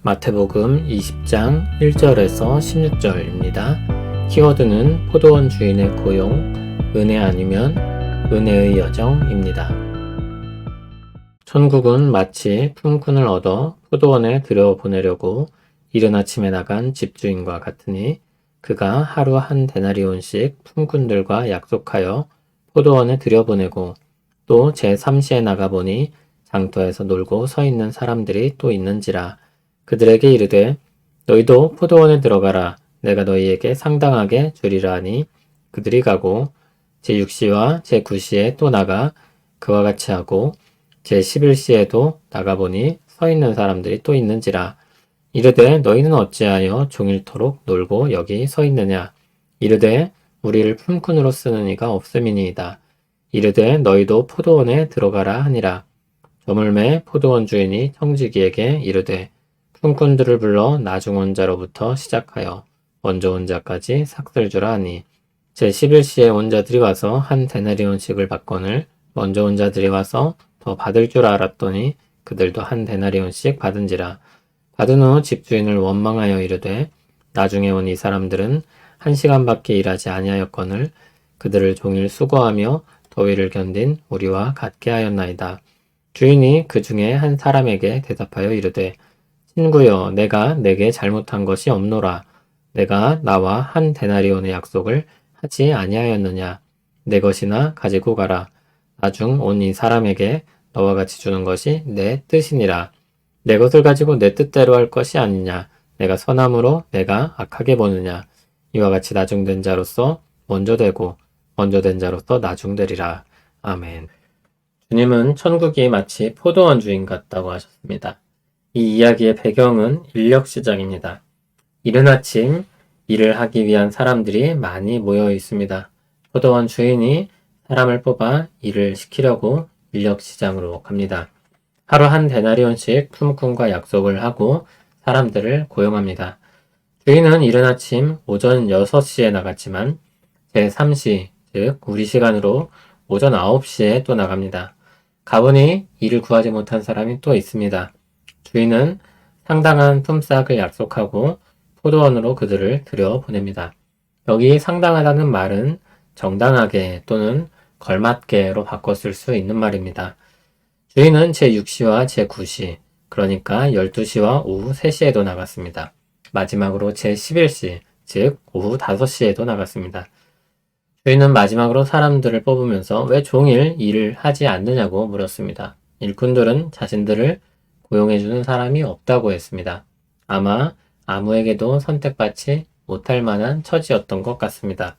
마태복음 20장 1절에서 16절입니다. 키워드는 포도원 주인의 고용, 은혜 아니면 은혜의 여정입니다. 천국은 마치 품꾼을 얻어 포도원에 들여보내려고 이른 아침에 나간 집주인과 같으니 그가 하루 한 데나리온씩 품꾼들과 약속하여 포도원에 들여보내고 또 제3시에 나가보니 장터에서 놀고 서 있는 사람들이 또 있는지라. 그들에게 이르되 너희도 포도원에 들어가라. 내가 너희에게 상당하게 주리라 하니 그들이 가고 제6시와 제9시에 또 나가 그와 같이 하고 제11시에도 나가보니 서 있는 사람들이 또 있는지라. 이르되 너희는 어찌하여 종일토록 놀고 여기 서 있느냐. 이르되 우리를 품꾼으로 쓰는 이가 없음이니이다. 이르되 너희도 포도원에 들어가라 하니라. 저물매 포도원 주인이 청지기에게 이르되 품꾼들을 불러 나중 온 자로부터 시작하여 먼저 온 자까지 삭슬 주라 하니 제11시에 온 자들이 와서 한 데나리온씩을 받거늘 먼저 온 자들이 와서 더 받을 줄 알았더니 그들도 한 데나리온씩 받은지라. 받은 후 집주인을 원망하여 이르되 나중에 온 이 사람들은 1시간밖에 일하지 아니하였거늘 그들을 종일 수고하며 더위를 견딘 우리와 같게 하였나이다. 주인이 그 중에 한 사람에게 대답하여 이르되 친구여, 내가 내게 잘못한 것이 없노라. 내가 나와 한 데나리온의 약속을 하지 아니하였느냐. 내 것이나 가지고 가라. 나중 온 이 사람에게 너와 같이 주는 것이 내 뜻이니라. 내 것을 가지고 내 뜻대로 할 것이 아니냐. 내가 선함으로 내가 악하게 보느냐. 이와 같이 나중된 자로서 먼저 되고 먼저 된 자로서 나중되리라. 아멘. 주님은 천국이 마치 포도원 주인 같다고 하셨습니다. 이 이야기의 배경은 인력시장입니다. 이른 아침 일을 하기 위한 사람들이 많이 모여 있습니다. 포도원 주인이 사람을 뽑아 일을 시키려고 인력시장으로 갑니다. 하루 한 데나리온씩 품꾼과 약속을 하고 사람들을 고용합니다. 주인은 이른 아침 오전 6시에 나갔지만 제3시, 즉 우리 시간으로 오전 9시에 또 나갑니다. 가보니 일을 구하지 못한 사람이 또 있습니다. 주인은 상당한 품삯을 약속하고 포도원으로 그들을 들여보냅니다. 여기 상당하다는 말은 정당하게 또는 걸맞게로 바꿨을 수 있는 말입니다. 주인은 제6시와 제9시, 그러니까 12시와 오후 3시에도 나갔습니다. 마지막으로 제11시, 즉 오후 5시에도 나갔습니다. 주인은 마지막으로 사람들을 뽑으면서 왜 종일 일을 하지 않느냐고 물었습니다. 일꾼들은 자신들을 고용해주는 사람이 없다고 했습니다. 아마 아무에게도 선택받지 못할 만한 처지였던 것 같습니다.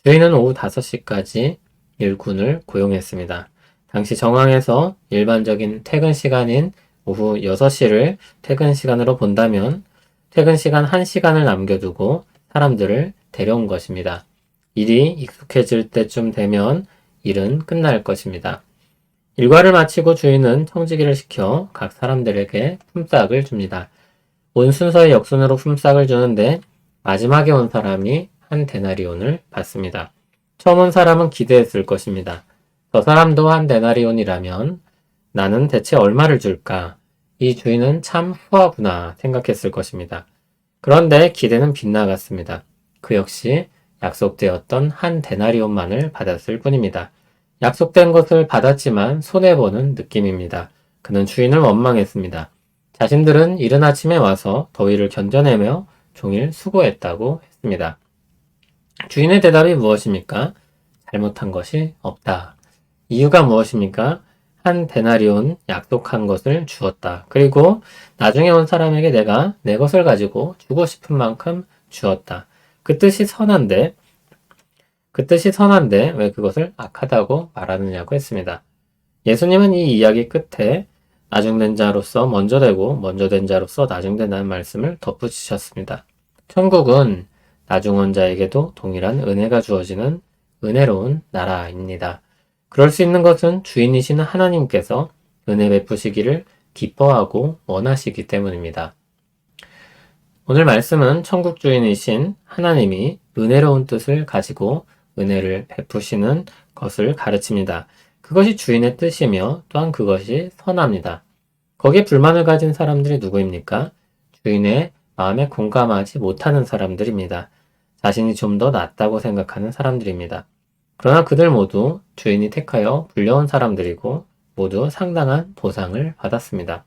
주인은 오후 5시까지 일꾼을 고용했습니다. 당시 정황에서 일반적인 퇴근 시간인 오후 6시를 퇴근 시간으로 본다면 퇴근 시간 1시간을 남겨두고 사람들을 데려온 것입니다. 일이 익숙해질 때쯤 되면 일은 끝날 것입니다. 일과를 마치고 주인은 청지기를 시켜 각 사람들에게 품삯을 줍니다. 온 순서의 역순으로 품삯을 주는데 마지막에 온 사람이 한 데나리온을 받습니다. 처음 온 사람은 기대했을 것입니다. 저 사람도 한 데나리온이라면 나는 대체 얼마를 줄까? 이 주인은 참 후하구나 생각했을 것입니다. 그런데 기대는 빗나갔습니다. 그 역시 약속되었던 한 데나리온만을 받았을 뿐입니다. 약속된 것을 받았지만 손해보는 느낌입니다. 그는 주인을 원망했습니다. 자신들은 이른 아침에 와서 더위를 견뎌내며 종일 수고했다고 했습니다. 주인의 대답이 무엇입니까? 잘못한 것이 없다. 이유가 무엇입니까? 한 데나리온 약속한 것을 주었다. 그리고 나중에 온 사람에게 내가 내 것을 가지고 주고 싶은 만큼 주었다. 그 뜻이 선한데 왜 그것을 악하다고 말하느냐고 했습니다. 예수님은 이 이야기 끝에 나중된 자로서 먼저 되고 먼저 된 자로서 나중된다는 말씀을 덧붙이셨습니다. 천국은 나중 온 자에게도 동일한 은혜가 주어지는 은혜로운 나라입니다. 그럴 수 있는 것은 주인이신 하나님께서 은혜 베푸시기를 기뻐하고 원하시기 때문입니다. 오늘 말씀은 천국 주인이신 하나님이 은혜로운 뜻을 가지고 은혜를 베푸시는 것을 가르칩니다. 그것이 주인의 뜻이며 또한 그것이 선합니다. 거기에 불만을 가진 사람들이 누구입니까? 주인의 마음에 공감하지 못하는 사람들입니다. 자신이 좀 더 낫다고 생각하는 사람들입니다. 그러나 그들 모두 주인이 택하여 불려온 사람들이고 모두 상당한 보상을 받았습니다.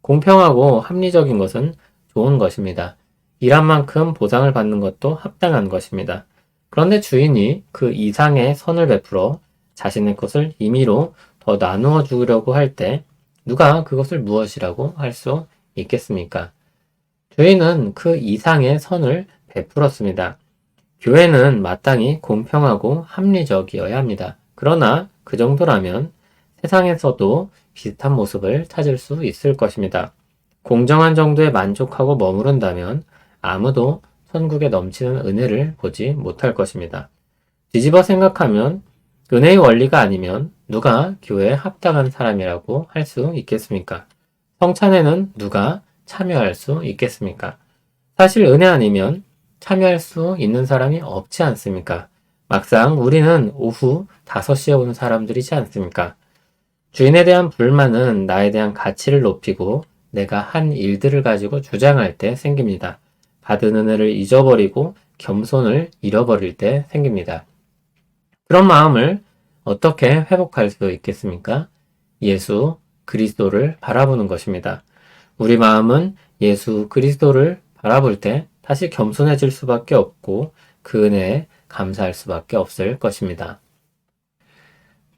공평하고 합리적인 것은 좋은 것입니다. 일한 만큼 보상을 받는 것도 합당한 것입니다. 그런데 주인이 그 이상의 선을 베풀어 자신의 것을 임의로 더 나누어 주려고 할 때 누가 그것을 무엇이라고 할 수 있겠습니까? 주인은 그 이상의 선을 베풀었습니다. 교회는 마땅히 공평하고 합리적이어야 합니다. 그러나 그 정도라면 세상에서도 비슷한 모습을 찾을 수 있을 것입니다. 공정한 정도에 만족하고 머무른다면 아무도 천국에 넘치는 은혜를 보지 못할 것입니다. 뒤집어 생각하면 은혜의 원리가 아니면 누가 교회에 합당한 사람이라고 할 수 있겠습니까? 성찬에는 누가 참여할 수 있겠습니까? 사실 은혜 아니면 참여할 수 있는 사람이 없지 않습니까? 막상 우리는 오후 5시에 오는 사람들이지 않습니까? 주인에 대한 불만은 나에 대한 가치를 높이고 내가 한 일들을 가지고 주장할 때 생깁니다. 받은 은혜를 잊어버리고 겸손을 잃어버릴 때 생깁니다. 그런 마음을 어떻게 회복할 수 있겠습니까? 예수 그리스도를 바라보는 것입니다. 우리 마음은 예수 그리스도를 바라볼 때 다시 겸손해질 수밖에 없고 그 은혜에 감사할 수밖에 없을 것입니다.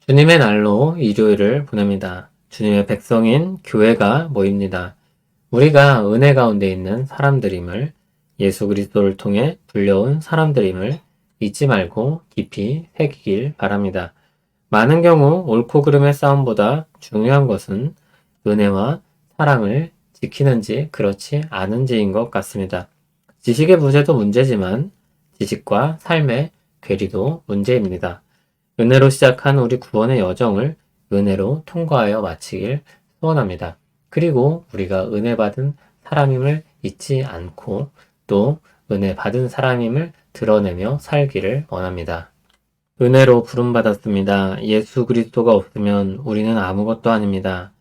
주님의 날로 일요일을 보냅니다. 주님의 백성인 교회가 모입니다. 우리가 은혜 가운데 있는 사람들임을, 예수 그리스도를 통해 불려온 사람들임을 잊지 말고 깊이 새기길 바랍니다. 많은 경우 옳고 그름의 싸움보다 중요한 것은 은혜와 사랑을 지키는지 그렇지 않은지인 것 같습니다. 지식의 부재도 문제지만 지식과 삶의 괴리도 문제입니다. 은혜로 시작한 우리 구원의 여정을 은혜로 통과하여 마치길 소원합니다. 그리고 우리가 은혜 받은 사람임을 잊지 않고 또 은혜 받은 사람임을 드러내며 살기를 원합니다. 은혜로 부름받았습니다. 예수 그리스도가 없으면 우리는 아무것도 아닙니다.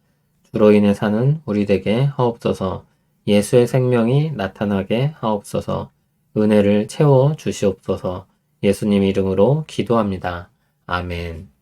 주로 인해 사는 우리 되게 하옵소서. 예수의 생명이 나타나게 하옵소서. 은혜를 채워 주시옵소서. 예수님 이름으로 기도합니다. 아멘.